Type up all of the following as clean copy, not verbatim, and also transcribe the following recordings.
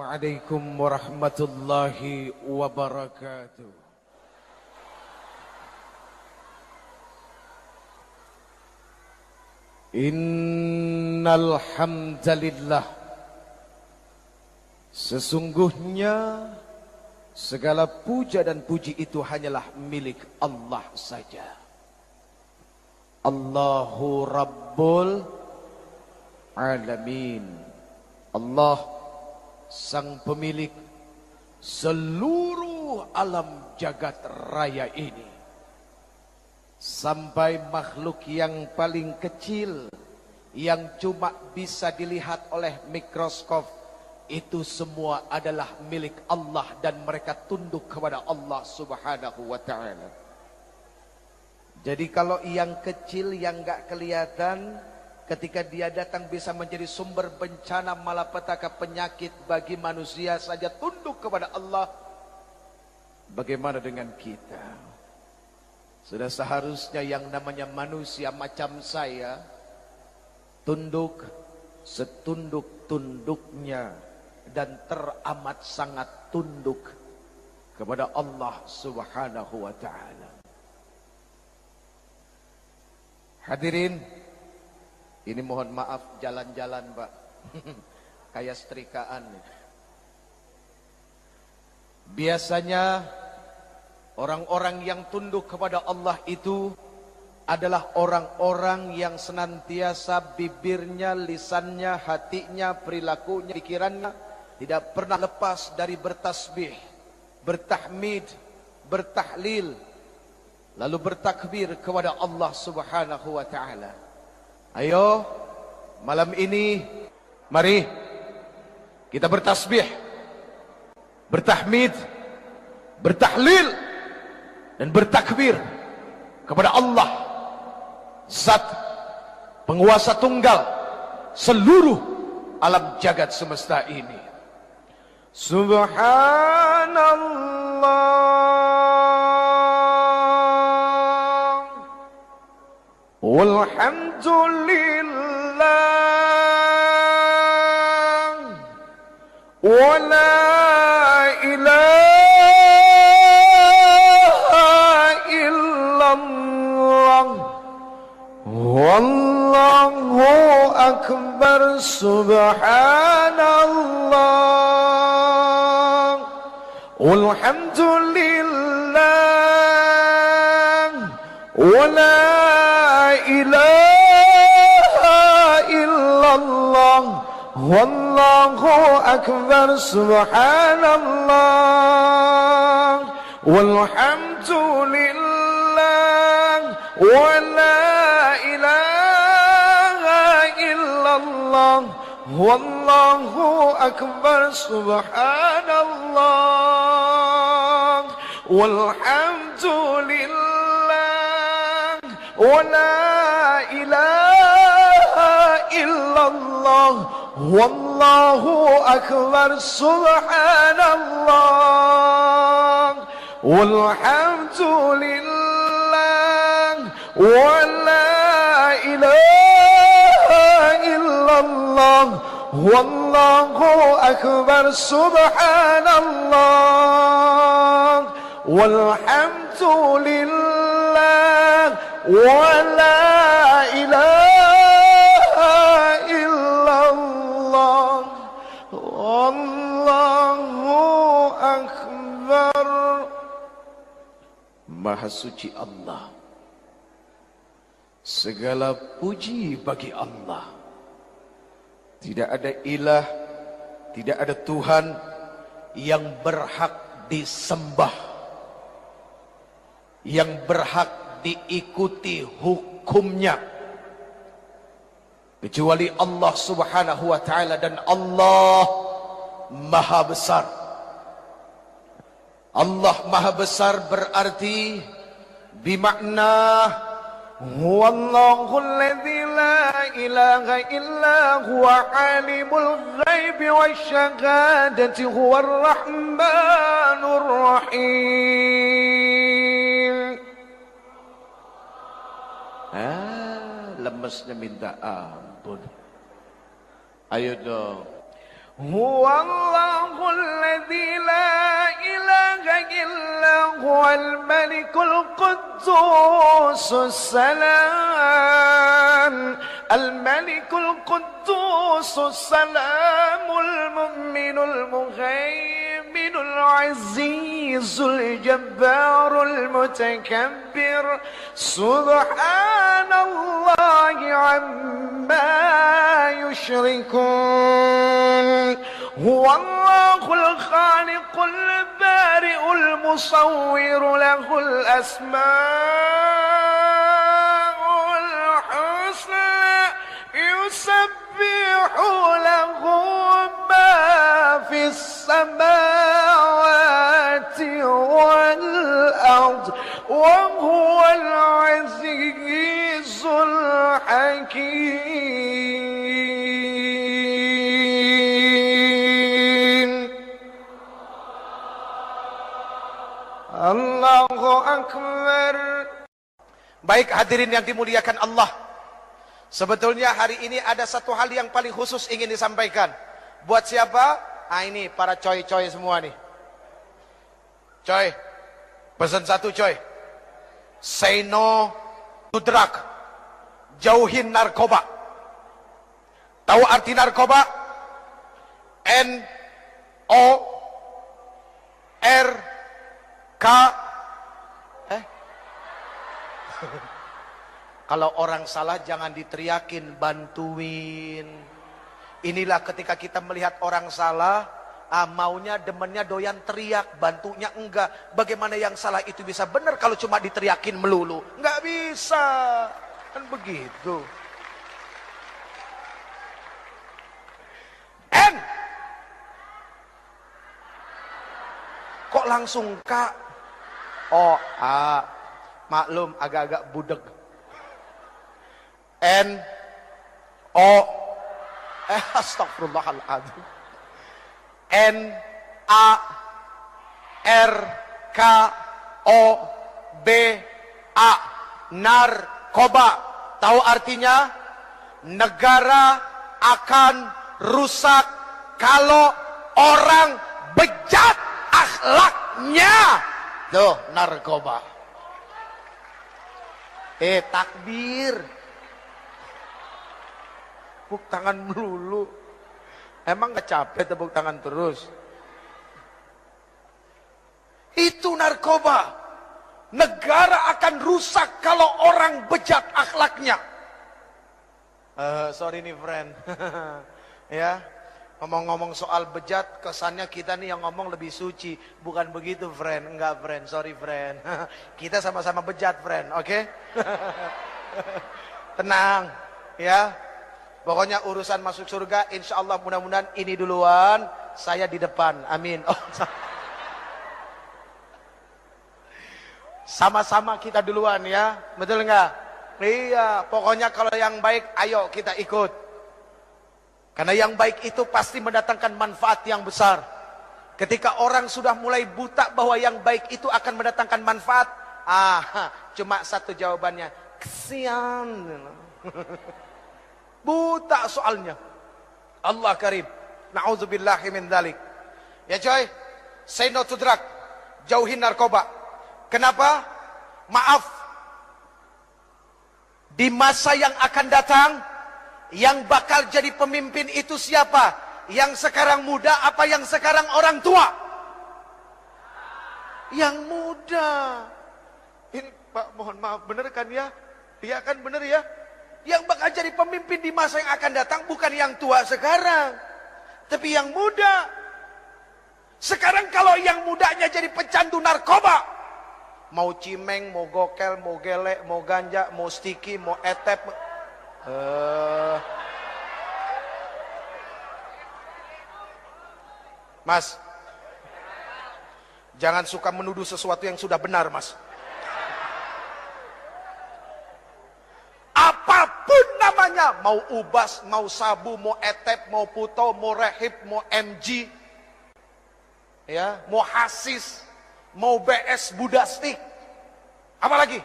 Assalamualaikum warahmatullahi wabarakatuh. Innal hamdalillah, sesungguhnya segala puja dan puji itu hanyalah milik Allah saja. Allahu Rabbul Alamin. Allah sang pemilik seluruh alam jagat raya ini. Sampai makhluk yang paling kecil yang cuma bisa dilihat oleh mikroskop, itu semua adalah milik Allah dan mereka tunduk kepada Allah Subhanahu wa ta'ala. Jadi kalau yang kecil yang gak kelihatan, ketika dia datang bisa menjadi sumber bencana malapetaka penyakit bagi manusia saja tunduk kepada Allah. Bagaimana dengan kita? Sudah seharusnya yang namanya manusia macam saya tunduk setunduk-tunduknya dan teramat sangat tunduk kepada Allah Subhanahu wa ta'ala. Hadirin, ini mohon maaf jalan-jalan Pak, kayak setrikaan. Biasanya orang-orang yang tunduk kepada Allah itu adalah orang-orang yang senantiasa bibirnya, lisannya, hatinya, perilakunya, pikirannya tidak pernah lepas dari bertasbih, bertahmid, bertahlil, lalu bertakbir kepada Allah Subhanahu wa ta'ala. Ayo, malam ini mari kita bertasbih, bertahmid, bertahlil dan bertakbir kepada Allah, Zat penguasa tunggal seluruh alam jagat semesta ini. Subhanallah walhamdulillah wa la ilaha Wallahu akbar. Subhanallah walhamdulillah wa la ilaha illallah wallahu akbar. Subhanallah walhamdulillah wa la Wallahu akbar. Subhanallah walhamdulillah wa la ilaha illallah wallahu akbar. Subhanallah walhamdulillah wa la ilaha illallah wallahu akbar. Subhanallah walhamdulillah wa la ilaha illallah wallahu akbar. Maha suci Allah, segala puji bagi Allah. Tidak ada ilah, tidak ada Tuhan yang berhak disembah, yang berhak diikuti hukumnya, kecuali Allah Subhanahu wa ta'ala. Dan Allah Maha Besar. Allah Maha Besar berarti bimakna Huwallahu alladzi la ilaha illa huwa alimul ghaibi wasyahadati huwar rahmanur rahim. Lemesnya minta ampun. Ayo dong. Huwallahu alladzi la ilaha illa huwal malikul quddusus salam al-malikul quddusus salamul mu'minul muhaiminul azizul jabbarul mutakabbir subhanallahi amma yushrikun. Huwallahul khaliqul bari'ul musawwir lahul asma'ul husna yusabbihu lahu ma fis samawati wal ard wa huwal azizul hakim. Allahu Akbar. Baik hadirin yang dimuliakan Allah, sebetulnya hari ini ada satu hal yang paling khusus ingin disampaikan. Buat siapa? Ini para coy-coy semua nih. Coy, pesan satu coy. Say no to drug. Jauhin narkoba. Tahu arti narkoba? N-O-R-K. Kalau orang salah jangan diteriakin, bantuin. Inilah ketika kita melihat orang salah, maunya demennya doyan teriak, bantunya enggak. Bagaimana yang salah itu bisa benar kalau cuma diteriakin melulu? Enggak bisa. Kan begitu. N. Kok langsung K? O, A. Maklum agak-agak budeg. N O astagfirullahaladzim. N A R K O B A. Narkoba. Tahu artinya? Negara akan rusak kalau orang bejat akhlaknya. Tuh, narkoba. Takbir. Tepuk tangan melulu. Emang gak capek tepuk tangan terus? Itu narkoba. Negara akan rusak kalau orang bejat akhlaknya. Sorry nih friend. Ya, ngomong-ngomong soal bejat, kesannya kita nih yang ngomong lebih suci. Bukan begitu friend. Enggak friend, sorry friend. Kita sama-sama bejat friend, oke? Tenang, ya. Pokoknya urusan masuk surga, insya Allah mudah-mudahan ini duluan, saya di depan, amin. Oh, sama-sama kita duluan ya, betul nggak? Iya, pokoknya kalau yang baik, ayo kita ikut. Karena yang baik itu pasti mendatangkan manfaat yang besar. Ketika orang sudah mulai buta bahwa yang baik itu akan mendatangkan manfaat, cuma satu jawabannya, kesian. Buta soalnya. Allah karim. Na'udzubillahi min dzalik. Ya coy, say no to drug. Jauhin narkoba. Kenapa? Maaf. Di masa yang akan datang, yang bakal jadi pemimpin itu siapa? Yang sekarang muda apa yang sekarang orang tua? Yang muda. Ini Pak mohon maaf, bener kan ya? Iya kan bener ya? Yang bakal jadi pemimpin di masa yang akan datang bukan yang tua sekarang, tapi yang muda. Sekarang kalau yang mudanya jadi pecandu narkoba, mau cimeng, mau gokel, mau gelek, mau ganja, mau sticky, mau etep, Mas, jangan suka menuduh sesuatu yang sudah benar, Mas. Apapun namanya, mau ubas, mau sabu, mau etep, mau puto, mau rehib, mau MG, ya, mau hasis, mau BS budastik, apalagi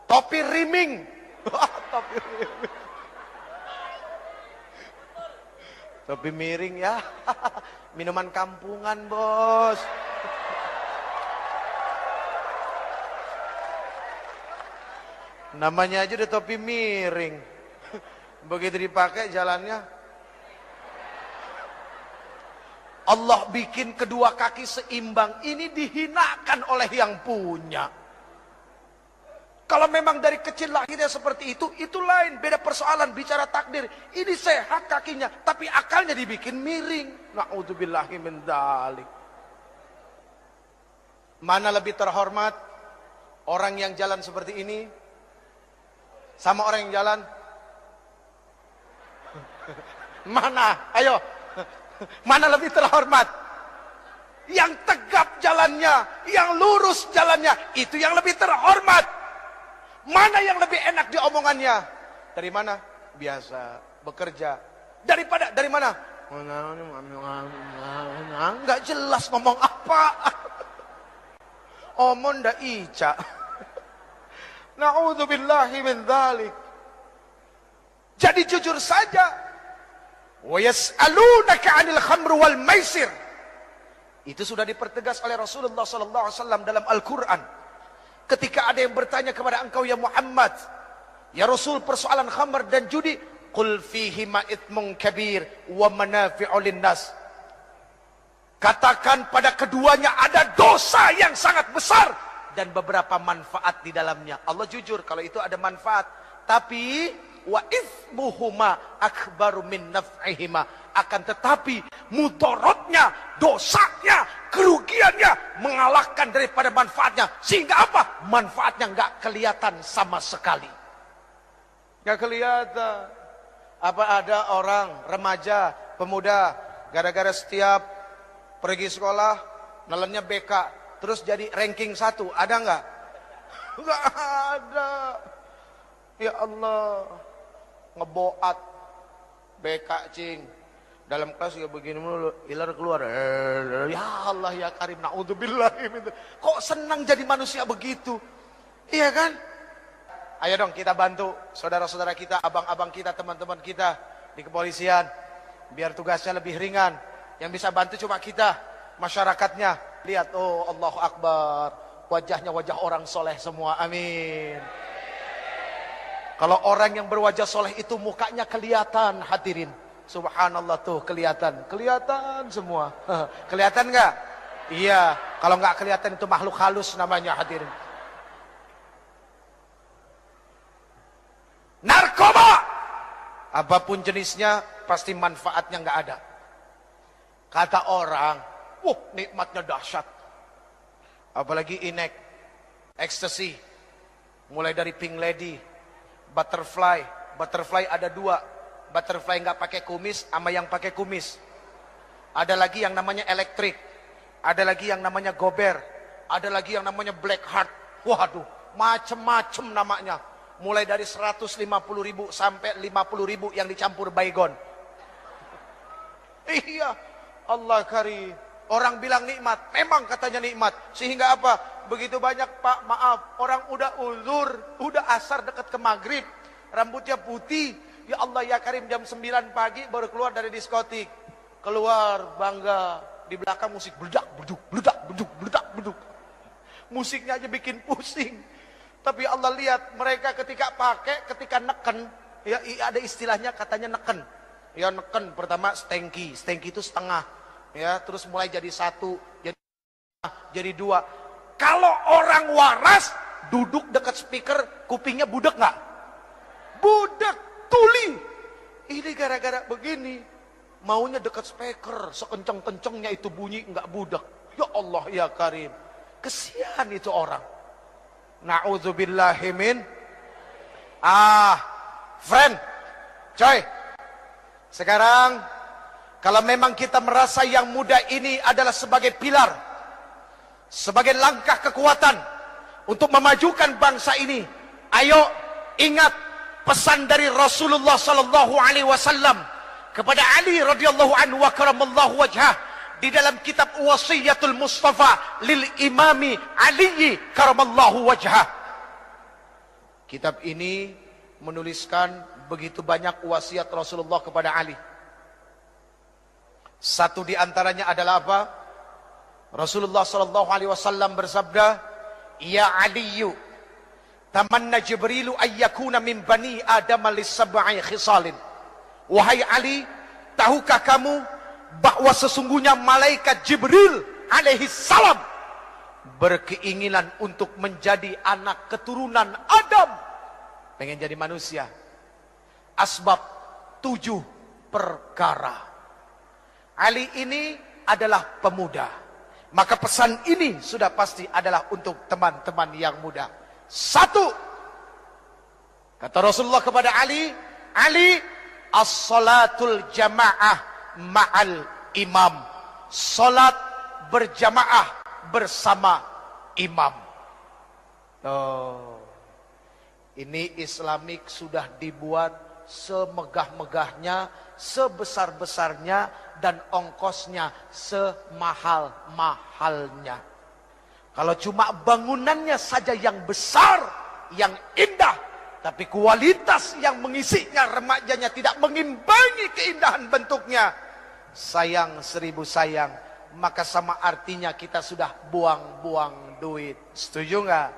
topi riming, topi riming. Topi miring ya. Minuman kampungan, bos. Namanya aja udah topi miring. Begitu dipakai jalannya. Allah bikin kedua kaki seimbang. Ini dihinakan oleh yang punya. Kalau memang dari kecil lahirnya seperti itu lain. Beda persoalan, bicara takdir. Ini sehat kakinya, tapi akalnya dibikin miring. Na'udzubillahi min dzalik. Mana lebih terhormat? Orang yang jalan seperti ini sama orang yang jalan? Mana? Ayo. Mana lebih terhormat? Yang tegap jalannya, yang lurus jalannya, itu yang lebih terhormat. Mana yang lebih enak diomongannya? Dari mana? Biasa, bekerja. Dari mana? Enggak jelas ngomong apa. Omong ndak ica. Na'udzubillahi min dzalik. Jadi jujur saja. Wa yas'alunaka 'anil khamr wal maisir. Itu sudah dipertegas oleh Rasulullah sallallahu alaihi wasallam dalam Al-Qur'an. Ketika ada yang bertanya kepada engkau ya Muhammad, ya Rasul, persoalan khamr dan judi, qul fihi ma itsmun kabir wa manafi'u linnas. Katakan pada keduanya ada dosa yang sangat besar dan beberapa manfaat di dalamnya. Allah jujur kalau itu ada manfaat, tapi wa itsmuhuma akbaru min naf'ihima. Akan tetapi mudaratnya, dosanya, kerugiannya mengalahkan daripada manfaatnya. Sehingga apa? Manfaatnya nggak kelihatan sama sekali. Nggak kelihatan. Apa ada orang remaja, pemuda, gara-gara setiap pergi sekolah nelennya BK, terus jadi ranking 1, ada nggak? Nggak ada. Ya Allah, ngeboat BK cing. Dalam kelas ya begini mulu, ilar keluar. Ya Allah ya Karim, naudzubillah. Kok senang jadi manusia begitu? Iya kan? Ayo dong kita bantu saudara-saudara kita, abang-abang kita, teman-teman kita di kepolisian. Biar tugasnya lebih ringan. Yang bisa bantu cuma kita, masyarakatnya. Lihat, oh Allahu Akbar. Wajahnya wajah orang soleh semua, amin. Kalau orang yang berwajah soleh itu mukanya kelihatan, hadirin. Subhanallah tuh kelihatan semua. Kelihatan nggak? Iya. Kalau nggak kelihatan itu makhluk halus namanya, hadirin. Narkoba, apapun jenisnya, pasti manfaatnya nggak ada. Kata orang, nikmatnya dahsyat. Apalagi inek, ecstasy, mulai dari pink lady, butterfly ada 2. Butterfly nggak pakai kumis sama yang pakai kumis. Ada lagi yang namanya elektrik. Ada lagi yang namanya gober. Ada lagi yang namanya black heart. Waduh, macem-macem namanya. Mulai dari 150.000 sampai 50.000 yang dicampur baygon. Iya, Allah karim. Orang bilang nikmat, memang katanya nikmat. Sehingga apa? Begitu banyak, Pak, maaf, orang udah uzur, udah asar dekat ke maghrib, rambutnya putih. Ya Allah ya Karim, jam 9 pagi baru keluar dari diskotik. Keluar bangga, di belakang musik beledak, beduk. Musiknya aja bikin pusing. Tapi Allah lihat mereka ketika pakai, ketika neken, ya ada istilahnya katanya neken. Ya neken, pertama stengki itu setengah. Ya, terus mulai jadi 1, jadi 2. Kalau orang waras duduk dekat speaker, kupingnya budek nggak? Budek. Tuli. Ini gara-gara begini. Maunya dekat speaker. Sekenceng-kencengnya itu bunyi nggak budak. Ya Allah ya Karim. Kesian itu orang. Na'udzubillahimin. Friend. Coy. Sekarang. Kalau memang kita merasa yang muda ini adalah sebagai pilar. Sebagai langkah kekuatan. Untuk memajukan bangsa ini. Ayo ingat. Pesan dari Rasulullah sallallahu alaihi wasallam kepada Ali radhiyallahu anhu wa karamallahu wajhah di dalam kitab Wasiyatul Mustafa lil Imami Ali karamallahu wajhah. Kitab ini menuliskan begitu banyak wasiat Rasulullah kepada Ali. Satu di antaranya adalah apa? Rasulullah sallallahu alaihi wasallam bersabda, "Ya Aliyu, tamanna Jibrilu ayyakuna min bani Adam lis-sab'i khisalin." Wahai Ali, tahukah kamu bahwa sesungguhnya malaikat Jibril alaihi salam berkeinginan untuk menjadi anak keturunan Adam, pengen jadi manusia. Asbab 7 perkara. Ali ini adalah pemuda, maka pesan ini sudah pasti adalah untuk teman-teman yang muda. 1, kata Rasulullah kepada Ali, Ali, as-salatul jamaah ma'al imam. Salat berjamaah bersama imam. Ini Islamik sudah dibuat semegah-megahnya, sebesar-besarnya, dan ongkosnya semahal-mahalnya. Kalau cuma bangunannya saja yang besar, yang indah, tapi kualitas yang mengisinya, remajanya tidak mengimbangi keindahan bentuknya, sayang 1000 sayang, maka sama artinya kita sudah buang-buang duit. Setuju nggak?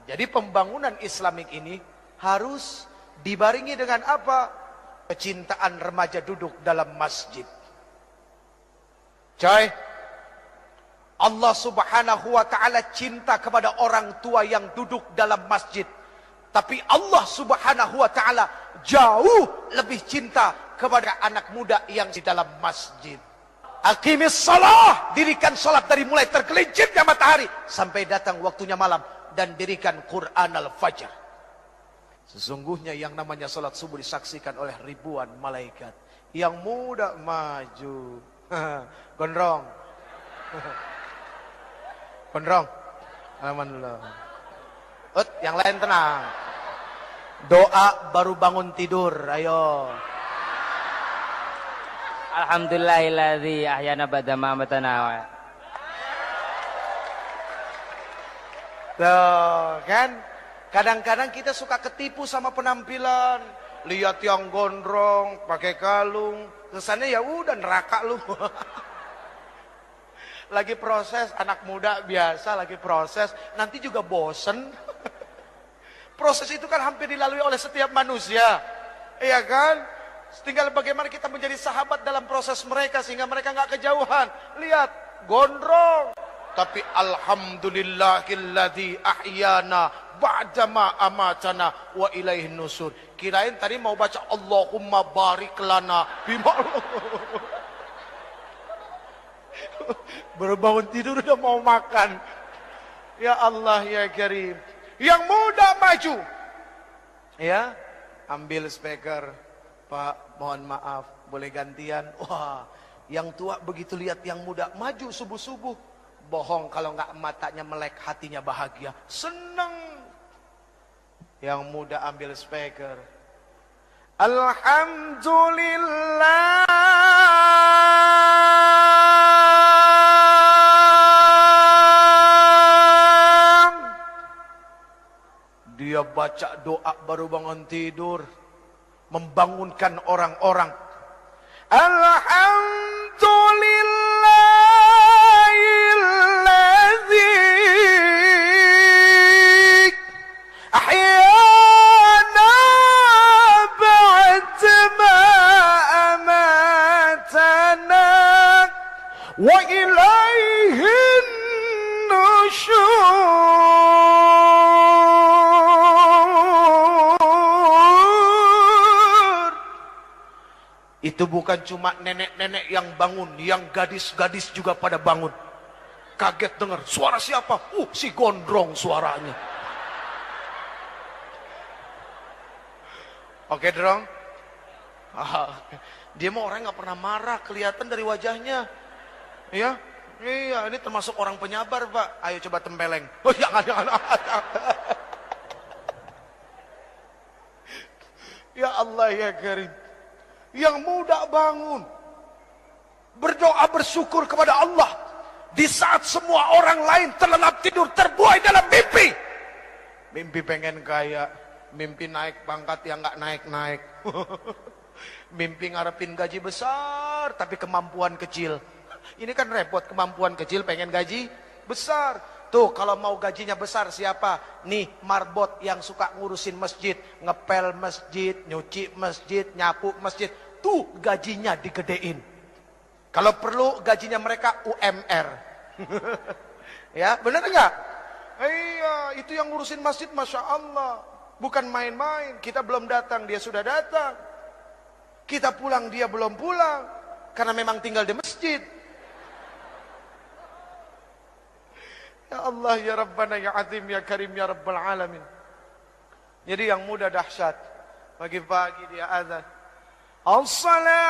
Jadi pembangunan Islamik ini harus dibarengi dengan apa? Kecintaan remaja duduk dalam masjid. Coy, Allah subhanahu wa ta'ala cinta kepada orang tua yang duduk dalam masjid. Tapi Allah subhanahu wa ta'ala jauh lebih cinta kepada anak muda yang di dalam masjid. Aqimis salah, dirikan salat dari mulai tergelincirnya matahari sampai datang waktunya malam, dan dirikan Quran al-Fajr. Sesungguhnya yang namanya salat subuh disaksikan oleh ribuan malaikat. Yang muda maju. Gondrong. Gondrong. Alhamdulillah. Yang lain tenang. Doa baru bangun tidur, ayo. Alhamdulillahilladzi ahyana ba'da ma amatana. Tuh, kan? Kadang-kadang kita suka ketipu sama penampilan. Lihat yang gondrong, pakai kalung, kesannya ya udah neraka lu. Lagi proses, anak muda biasa lagi proses, nanti juga bosen. Proses itu kan hampir dilalui oleh setiap manusia, iya kan? Tinggal bagaimana kita menjadi sahabat dalam proses mereka sehingga mereka nggak kejauhan. Lihat, gondrong, tapi alhamdulillahilladzi ahyana ba'dama amatana wa ilaihin nusur. Kirain tadi mau baca Allahumma barik lana bima. Baru bangun tidur udah mau makan. Ya Allah ya Karim. Yang muda maju, ya, ambil speaker, Pak, mohon maaf, boleh gantian. Wah, yang tua begitu lihat yang muda maju subuh-subuh, bohong kalau nggak matanya melek, hatinya bahagia, seneng. Yang muda ambil speaker, alhamdulillah. Dia baca doa baru bangun tidur, membangunkan orang-orang. Alhamdulillahilladzi ahyana ba'dama amatana wa ilaihin nusyur. Itu bukan cuma nenek-nenek yang bangun, yang gadis-gadis juga pada bangun. Kaget dengar, suara siapa? Si gondrong suaranya. Oke, Drong. Dia mah orang nggak pernah marah, kelihatan dari wajahnya. Ya, iya, ini termasuk orang penyabar, Pak. Ayo coba tempeleng. Jangan. Ya Allah ya Karim. Yang muda bangun, berdoa bersyukur kepada Allah di saat semua orang lain terlelap tidur, terbuai dalam mimpi. Mimpi pengen kaya, mimpi naik pangkat yang nggak naik-naik. Mimpi ngarepin gaji besar, tapi kemampuan kecil. Ini kan repot, kemampuan kecil pengen gaji besar. Tuh kalau mau gajinya besar siapa? Nih marbot yang suka ngurusin masjid, ngepel masjid, nyuci masjid, nyapu masjid. Tuh gajinya digedein. Kalau perlu gajinya mereka UMR. Ya benar enggak? Iya, itu yang ngurusin masjid, Masya Allah. Bukan main-main. Kita belum datang, dia sudah datang. Kita pulang, dia belum pulang. Karena memang tinggal di masjid. Ya Allah, ya Rabbana, ya Azim, ya Karim, ya Rabbal Alamin. Jadi yang muda dahsyat. Pagi-pagi dia azan. As-salatu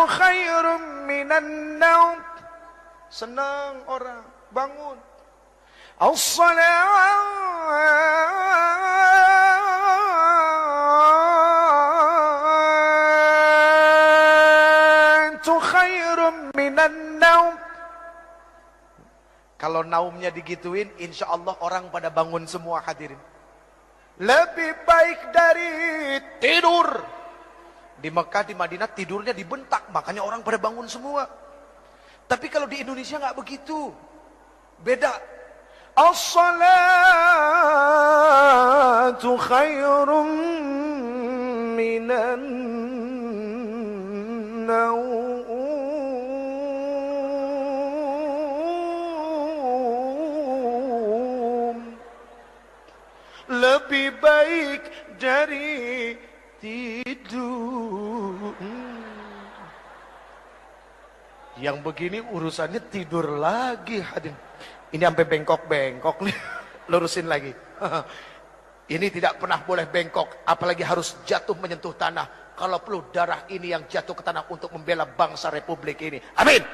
khairum minan naum. Senang orang bangun. As-salatu khairum minan naum. Kalau naumnya digituin, insya Allah orang pada bangun semua hadirin. Lebih baik dari tidur. Di Mekah, di Madinah tidurnya dibentak, makanya orang pada bangun semua. Tapi kalau di Indonesia nggak begitu, beda. As-salatu khairum minan naum. Lebih baik dari tidur. Yang begini urusannya tidur lagi hadirin. Ini sampai bengkok-bengkok nih. Lurusin lagi. Ini tidak pernah boleh bengkok, apalagi harus jatuh menyentuh tanah. Kalau perlu darah ini yang jatuh ke tanah untuk membela bangsa Republik ini. Amin.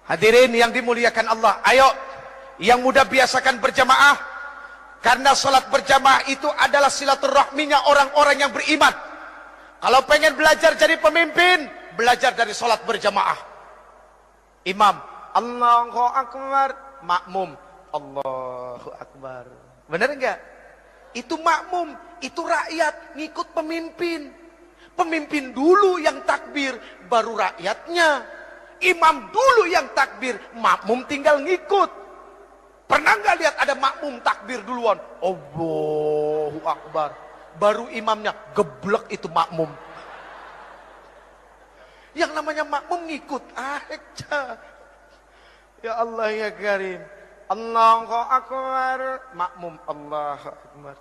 Hadirin yang dimuliakan Allah, ayo yang muda biasakan berjamaah. Karena salat berjamaah itu adalah silaturahminya orang-orang yang beriman. Kalau pengen belajar jadi pemimpin, belajar dari salat berjamaah. Imam, Allahu Akbar, makmum, Allahu Akbar. Benar enggak? Itu makmum, itu rakyat ngikut pemimpin. Pemimpin dulu yang takbir, baru rakyatnya. Imam dulu yang takbir, makmum tinggal ngikut. Pernah nggak lihat ada makmum takbir duluan? Allahu Akbar. Baru imamnya geblek itu makmum. Yang namanya makmum ngikut aja. Ya Allah ya Karim. Allahu Akbar. Makmum Allahu Akbar.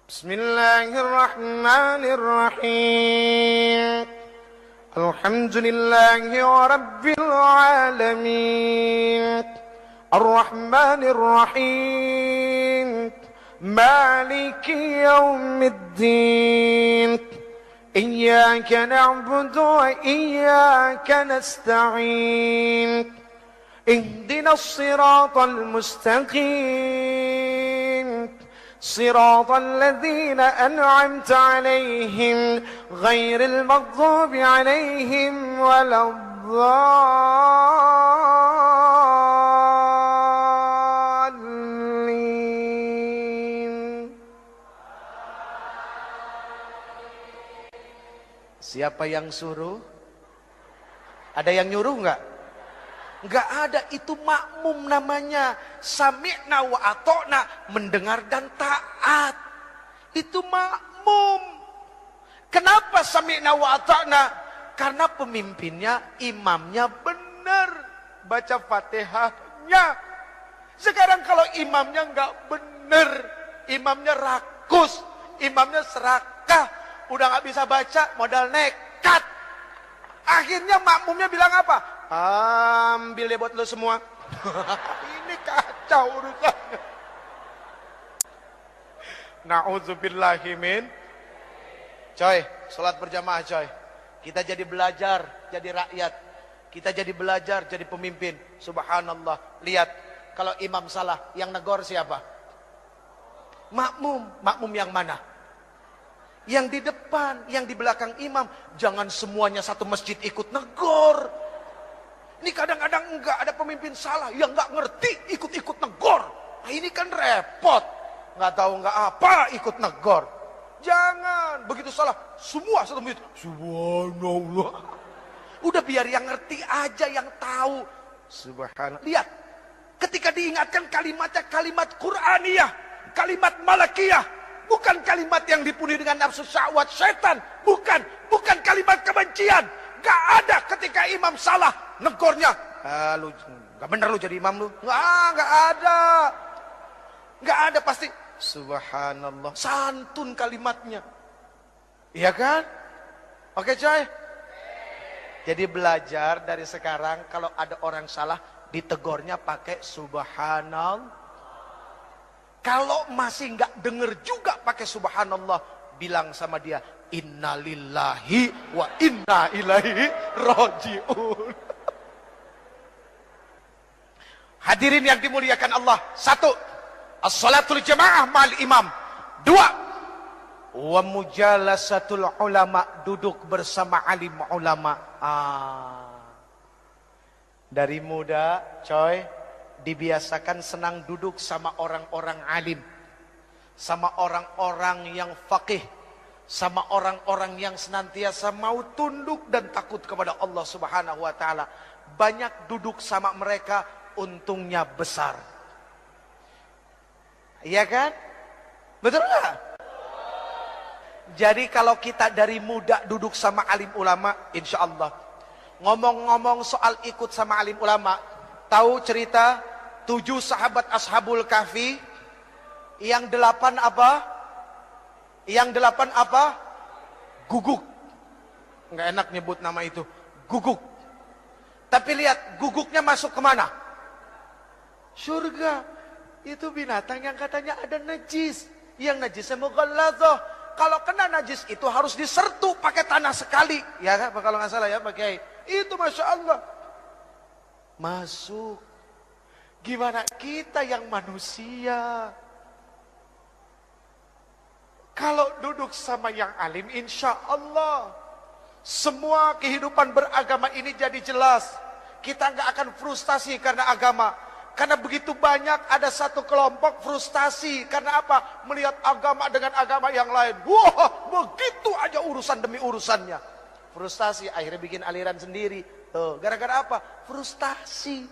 Bismillahirrahmanirrahim. Alhamdulillahi Rabbil Alamin. Ar-Rahmanir-Rahim. Maliki Yawmiddin. Iyyaka na'budu wa iyyaka nasta'in. Ihdinas siratal mustaqim. Siratal ladzina an'amta 'alaihim ghairil maghdubi 'alaihim waladdallin. Siapa yang suruh? Ada yang nyuruh enggak? Enggak ada, itu makmum namanya. Sami'na wa ata'na, mendengar dan taat. Itu makmum. Kenapa sami'na wa ata'na? Karena pemimpinnya, imamnya benar baca Fatihahnya. Sekarang kalau imamnya enggak benar, imamnya rakus, imamnya serakah, udah enggak bisa baca, modal nekat. Akhirnya makmumnya bilang apa? Ambil deh buat lo semua. Ini kacau urusannya. Na'udzubillahimin. Coy, sholat berjamaah coy. Kita jadi belajar, jadi rakyat. Kita jadi belajar, jadi pemimpin. Subhanallah. Lihat, kalau imam salah, yang negor siapa? Makmum. Makmum yang mana? Yang di depan, yang di belakang imam. Jangan semuanya satu masjid ikut negor. Ini kadang-kadang enggak ada pemimpin salah, yang enggak ngerti ikut-ikut negor. Nah ini kan repot. Enggak tahu enggak apa ikut negor. Jangan, begitu salah, semua satu menit. Subhanallah. Udah biar yang ngerti aja, yang tahu. Subhanallah. Lihat, ketika diingatkan kalimatnya kalimat Qur'aniyah, kalimat Malakiyah, bukan kalimat yang dipenuhi dengan nafsu syahwat setan, bukan kalimat kebencian. Gak ada ketika imam salah negornya, lu gak bener lu jadi imam lu. Gak ada pasti. Subhanallah, santun kalimatnya. Iya kan? Oke coy. Jadi belajar dari sekarang, kalau ada orang salah ditegornya pakai subhanallah. Kalau masih nggak denger juga pakai subhanallah, bilang sama dia, innalillahi wa inna ilaihi rajiun. Hadirin yang dimuliakan Allah. 1. As-salatul jamaah ma'al imam. 2. Wa mujalasatul ulama, duduk bersama alim ulama. Dari muda, coy, dibiasakan senang duduk sama orang-orang alim, sama orang-orang yang faqih, sama orang-orang yang senantiasa mau tunduk dan takut kepada Allah Subhanahu wa taala. Banyak duduk sama mereka, untungnya besar. Iya kan? Betul nggak? Jadi kalau kita dari muda duduk sama alim ulama, insya Allah. Ngomong-ngomong soal ikut sama alim ulama, tahu cerita 7 sahabat Ashabul Kahfi? Yang 8 apa? Yang 8 apa? Guguk. Nggak enak nyebut nama itu. Guguk. Tapi lihat, guguknya masuk kemana? Surga. Itu binatang yang katanya ada najis. Yang najisnya mughalladhah. Kalau kena najis itu harus disertu pakai tanah sekali. Ya kan? Kalau nggak salah ya pakai. Itu Masya Allah. Masuk. Gimana kita yang manusia? Kalau duduk sama yang alim, insya Allah semua kehidupan beragama ini jadi jelas. Kita nggak akan frustasi karena agama. Karena begitu banyak ada satu kelompok frustasi. Karena apa? Melihat agama dengan agama yang lain. Wah, begitu aja urusan demi urusannya. Frustasi, akhirnya bikin aliran sendiri. Tuh, gara-gara apa? Frustasi.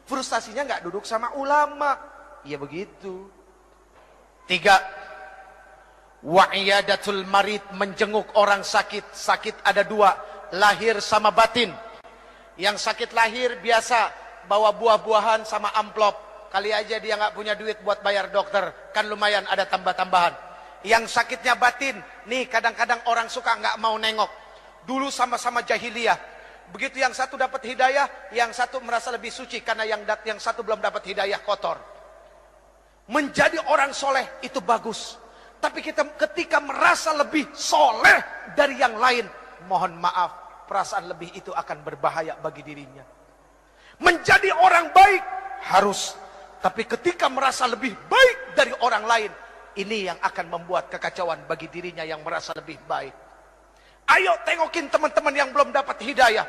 Frustasinya nggak duduk sama ulama. Ya begitu. 3. Wa'iyadatul marid, menjenguk orang sakit. Sakit ada 2, lahir sama batin. Yang sakit lahir biasa bawa buah-buahan sama amplop. Kali aja dia nggak punya duit buat bayar dokter, kan lumayan ada tambah-tambahan. Yang sakitnya batin, nih kadang-kadang orang suka nggak mau nengok. Dulu sama-sama jahiliyah. Begitu yang satu dapat hidayah, yang satu merasa lebih suci karena yang satu belum dapat hidayah kotor. Menjadi orang soleh itu bagus. Tapi kita ketika merasa lebih soleh dari yang lain, mohon maaf, perasaan lebih itu akan berbahaya bagi dirinya. Menjadi orang baik harus, tapi ketika merasa lebih baik dari orang lain, ini yang akan membuat kekacauan bagi dirinya yang merasa lebih baik. Ayo tengokin teman-teman yang belum dapat hidayah.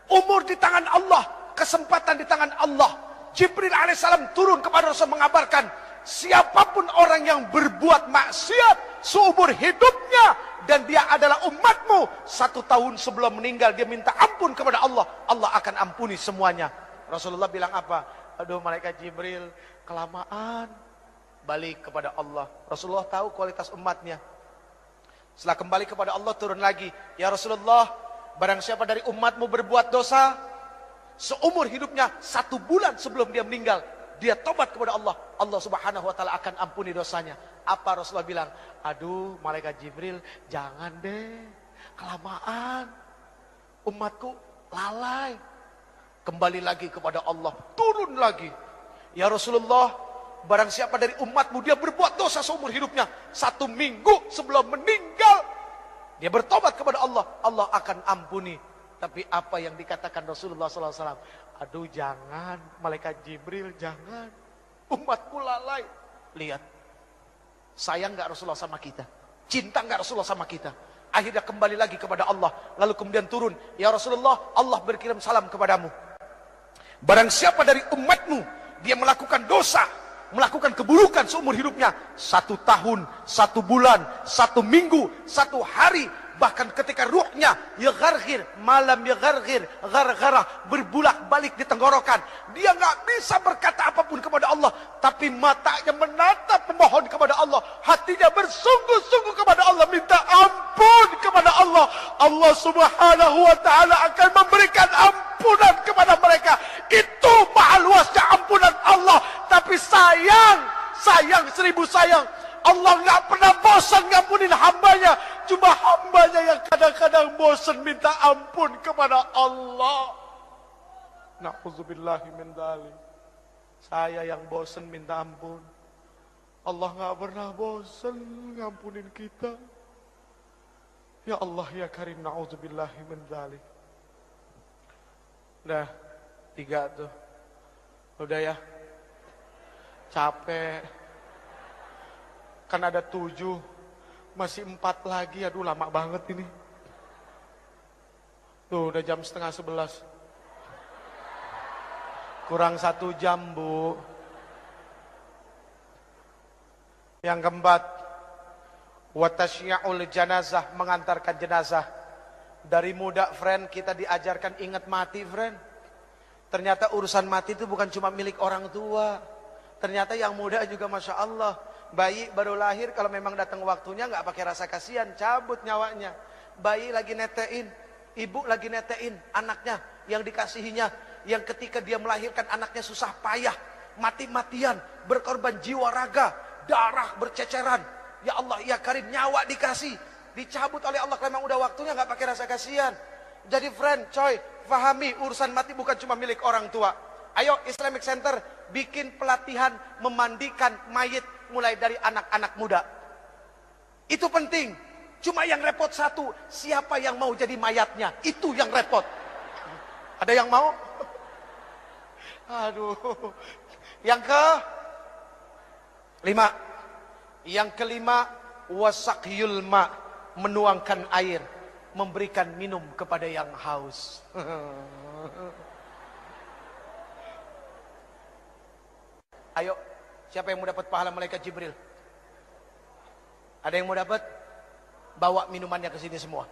Umur di tangan Allah, kesempatan di tangan Allah. Jibril alaihissalam turun kepada Rasul mengabarkan, siapapun orang yang berbuat maksiat seumur hidupnya dan dia adalah umatmu, 1 tahun sebelum meninggal dia minta ampun kepada Allah, Allah akan ampuni semuanya. Rasulullah bilang apa? Aduh malaikat Jibril, kelamaan. Balik kepada Allah. Rasulullah tahu kualitas umatnya. Setelah kembali kepada Allah turun lagi, ya Rasulullah, barang siapa dari umatmu berbuat dosa seumur hidupnya, 1 bulan sebelum dia meninggal dia tobat kepada Allah, Allah Subhanahu wa taala akan ampuni dosanya. Apa Rasulullah bilang? Aduh malaikat Jibril, jangan deh, kelamaan, umatku lalai. Kembali lagi kepada Allah, turun lagi, ya Rasulullah, barang siapa dari umatmu dia berbuat dosa seumur hidupnya, 1 minggu sebelum meninggal dia bertobat kepada Allah, Allah akan ampuni. Tapi apa yang dikatakan Rasulullah SAW? Aduh jangan, malaikat Jibril jangan, umatku lalai. Lihat, sayang gak Rasulullah sama kita? Cinta gak Rasulullah sama kita? Akhirnya kembali lagi kepada Allah, lalu kemudian turun, ya Rasulullah, Allah berkirim salam kepadamu. Barang siapa dari umatmu dia melakukan dosa, melakukan keburukan seumur hidupnya, 1 tahun, 1 bulan, 1 minggu, 1 hari, bahkan ketika ruhnya yagargir, malam yagargir, gargarah, berbulak balik di tenggorokan, dia nggak bisa berkata apapun kepada Allah, tapi matanya menatap memohon kepada Allah, hatinya bersungguh-sungguh kepada Allah, minta ampun kepada Allah. Allah subhanahu wa ta'ala akan memberikan ampunan kepada mereka. Itu maha luasnya ampunan Allah. Tapi sayang 1000 sayang, Allah nggak pernah bosan ngampunin hambanya. Cuma hambanya yang kadang-kadang bosan minta ampun kepada Allah. Na'udzubillahi min dzalik. Saya yang bosan minta ampun. Allah nggak pernah bosan ngampunin kita. Ya Allah ya Karim, na'udzubillahi min dzalik. Udah 3 tuh. Udah ya. Capek. Kan ada 7, masih 4 lagi. Aduh lama banget ini. Tuh udah jam setengah 11. Kurang 1 jam, Bu. Yang keempat, watasyi'ul janazah, mengantarkan jenazah. Dari muda, friend, kita diajarkan ingat mati, friend. Ternyata urusan mati itu bukan cuma milik orang tua. Ternyata yang muda juga Masya Allah. Bayi baru lahir, kalau memang datang waktunya nggak pakai rasa kasihan, cabut nyawanya. Bayi lagi netein, ibu lagi netein anaknya yang dikasihinya, yang ketika dia melahirkan anaknya susah payah, mati-matian, berkorban jiwa raga, darah berceceran. Ya Allah ya Karim, nyawa dikasih, dicabut oleh Allah kalau memang udah waktunya, nggak pakai rasa kasihan. Jadi friend, coy, fahami urusan mati bukan cuma milik orang tua. Ayo Islamic Center bikin pelatihan memandikan mayit mulai dari anak-anak muda. Itu penting. Cuma yang repot satu, siapa yang mau jadi mayatnya? Itu yang repot. Ada yang mau? Aduh. Yang ke-5. Yang ke-5, wasakyul ma, menuangkan air, memberikan minum kepada yang haus. Ayo, siapa yang mau dapat pahala malaikat Jibril? Ada yang mau dapat? Bawa minumannya ke sini semua.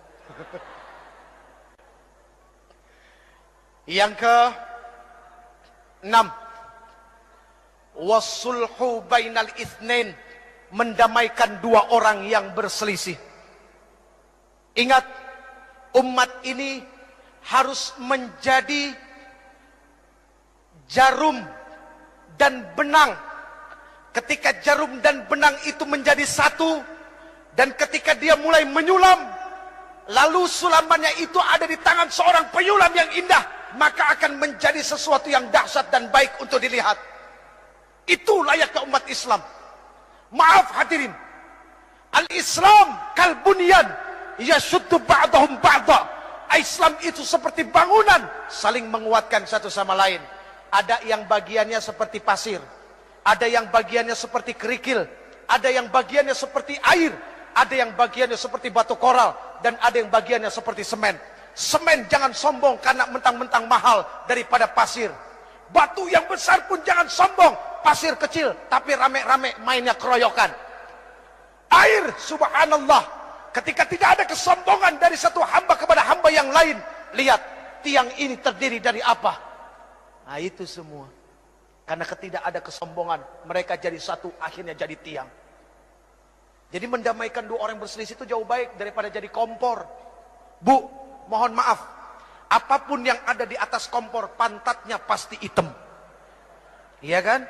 Yang ke-6, wasulhu bainal itsnain, mendamaikan 2 orang yang berselisih. Ingat, umat ini harus menjadi jarum dan benang. Ketika jarum dan benang itu menjadi satu, dan ketika dia mulai menyulam, lalu sulamannya itu ada di tangan seorang penyulam yang indah, maka akan menjadi sesuatu yang dahsyat dan baik untuk dilihat. Itu layaknya umat Islam. Maaf hadirin, al-Islam kalbunyan yashuddu ba'dahum ba'da. Islam itu seperti bangunan, saling menguatkan satu sama lain. Ada yang bagiannya seperti pasir, ada yang bagiannya seperti kerikil, ada yang bagiannya seperti air, ada yang bagiannya seperti batu koral, dan ada yang bagiannya seperti semen. Semen jangan sombong karena mentang-mentang mahal daripada pasir. Batu yang besar pun jangan sombong, pasir kecil tapi rame-rame mainnya keroyokan. Air, subhanallah, ketika tidak ada kesombongan dari satu hamba kepada hamba yang lain. Lihat, tiang ini terdiri dari apa? Nah itu semua. Karena ketika ada kesombongan, mereka jadi satu, akhirnya jadi tiang. Jadi mendamaikan 2 orang berselisih itu jauh baik daripada jadi kompor. Bu, mohon maaf, apapun yang ada di atas kompor, pantatnya pasti hitam. Iya kan?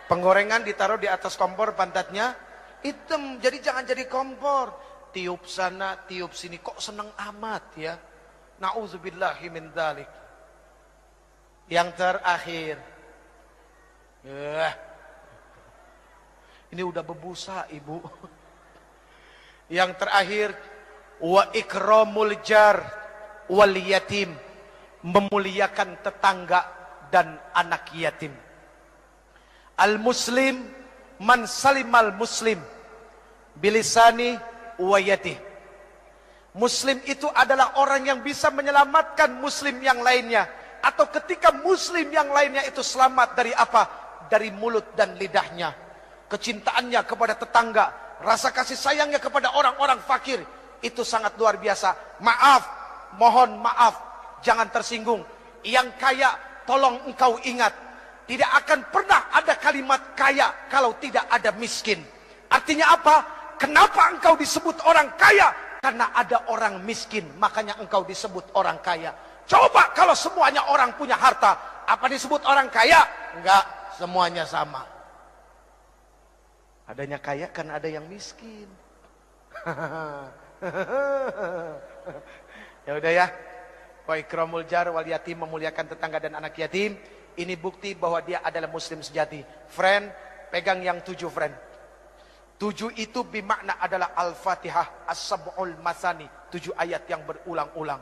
Penggorengan ditaruh di atas kompor, pantatnya hitam. Jadi jangan jadi kompor. Tiup sana, tiup sini, kok seneng amat ya. Na'udzubillahi min dzalik. Yang terakhir, ini udah berbusa ibu. Yang terakhir, wa ikramul jar wal yatim, memuliakan tetangga dan anak yatim. Al muslim man salimal muslim bilisani wa yatih. Muslim itu adalah orang yang bisa menyelamatkan muslim yang lainnya atau ketika muslim yang lainnya itu selamat dari apa? Dari mulut dan lidahnya. Kecintaannya kepada tetangga, rasa kasih sayangnya kepada orang-orang fakir, itu sangat luar biasa. Maaf, mohon maaf, jangan tersinggung. Yang kaya, tolong engkau ingat, tidak akan pernah ada kalimat kaya kalau tidak ada miskin. Artinya apa? Kenapa engkau disebut orang kaya? Karena ada orang miskin, makanya engkau disebut orang kaya. Coba kalau semuanya orang punya harta, apa disebut orang kaya? Enggak, semuanya sama. Adanya kaya kan ada yang miskin. Ya udah ya. Wa ikramul jar wal yatim, memuliakan tetangga dan anak yatim. Ini bukti bahwa dia adalah muslim sejati. Friend, pegang yang 7 friend. 7 itu bimakna adalah Al-Fatihah, As-Sab'ul Masani, 7 ayat yang berulang-ulang.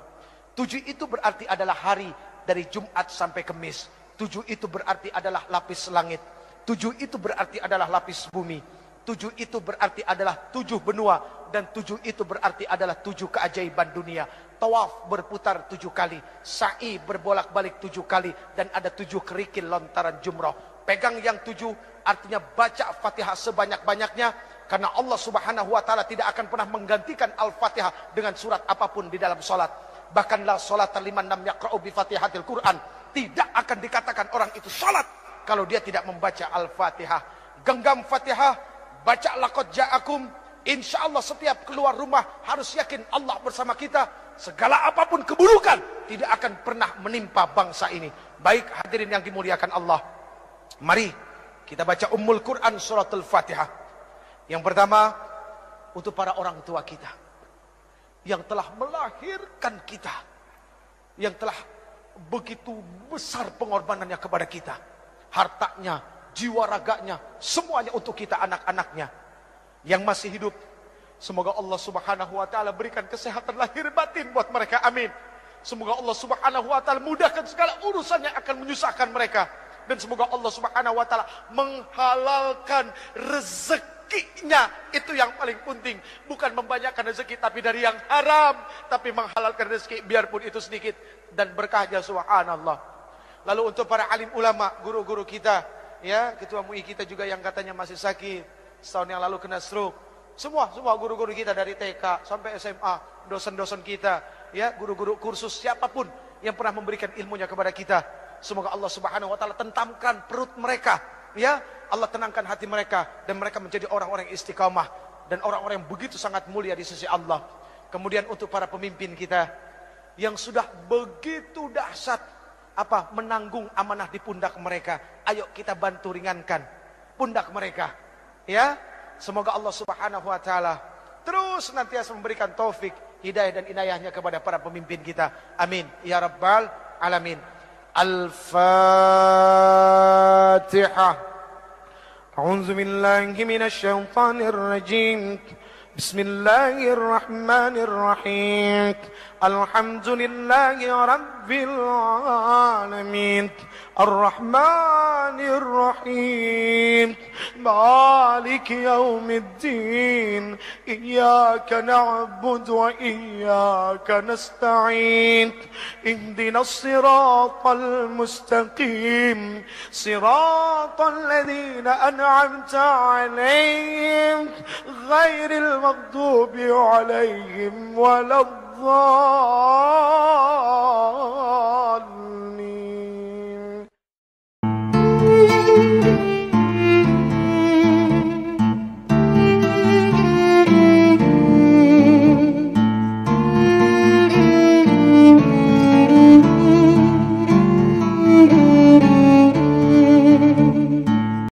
7 itu berarti adalah hari dari Jumat sampai Kamis. 7 itu berarti adalah lapis langit. 7 itu berarti adalah lapis bumi. 7 itu berarti adalah 7 benua. Dan 7 itu berarti adalah 7 keajaiban dunia. Tawaf berputar 7 kali. Sa'i berbolak-balik 7 kali. Dan ada 7 kerikil lontaran jumroh. Pegang yang 7 artinya baca Fatihah sebanyak-banyaknya. Karena Allah subhanahu wa ta'ala tidak akan pernah menggantikan Al-Fatihah dengan surat apapun di dalam sholat. Bahkan la sholat liman lam yaqra'u bi fatihatil Quran. Tidak akan dikatakan orang itu sholat kalau dia tidak membaca Al-Fatihah. Genggam Fatihah, baca laqad ja'akum. Insya Allah setiap keluar rumah harus yakin Allah bersama kita. Segala apapun keburukan tidak akan pernah menimpa bangsa ini. Baik hadirin yang dimuliakan Allah, mari kita baca Ummul Quran suratul Fatihah. Yang pertama untuk para orang tua kita yang telah melahirkan kita, yang telah begitu besar pengorbanannya kepada kita, hartanya, jiwa raganya, semuanya untuk kita anak-anaknya yang masih hidup. Semoga Allah subhanahu wa ta'ala berikan kesehatan lahir batin buat mereka, amin. Semoga Allah subhanahu wa ta'ala mudahkan segala urusan yang akan menyusahkan mereka. Dan semoga Allah subhanahu wa ta'ala menghalalkan rezekinya. Itu yang paling penting. Bukan membanyakkan rezeki tapi dari yang haram. Tapi menghalalkan rezeki biarpun itu sedikit. Dan berkahnya subhanallah. Lalu untuk para alim ulama, guru-guru kita, ya, ketua MUI kita juga yang katanya masih sakit, setahun yang lalu kena stroke. Semua guru-guru kita dari TK sampai SMA, dosen-dosen kita, ya, guru-guru kursus, siapapun yang pernah memberikan ilmunya kepada kita. Semoga Allah subhanahu wa ta'ala tentamkan perut mereka, ya, Allah tenangkan hati mereka, dan mereka menjadi orang-orang yang istiqamah dan orang-orang yang begitu sangat mulia di sisi Allah. Kemudian untuk para pemimpin kita yang sudah begitu dahsyat menanggung amanah di pundak mereka, ayo kita bantu ringankan pundak mereka, ya. Semoga Allah subhanahu wa ta'ala terus senantiasa memberikan taufik, hidayah dan inayahnya kepada para pemimpin kita, amin ya rabbal alamin. Al-Fatihah. A'udzu billahi minasy syaithanir rajim. Bismillahirrahmanirrahim. Alhamdulillahi rabbil alamin. Ar-Rahmanir Rahim. Maliki yaumiddin. Iyyaka na'budu wa iyyaka nasta'in. Ihdinas siratal mustaqim. Siratal ladzina an'amta 'alaihim ghairil maghdubi 'alaihim waladdallin.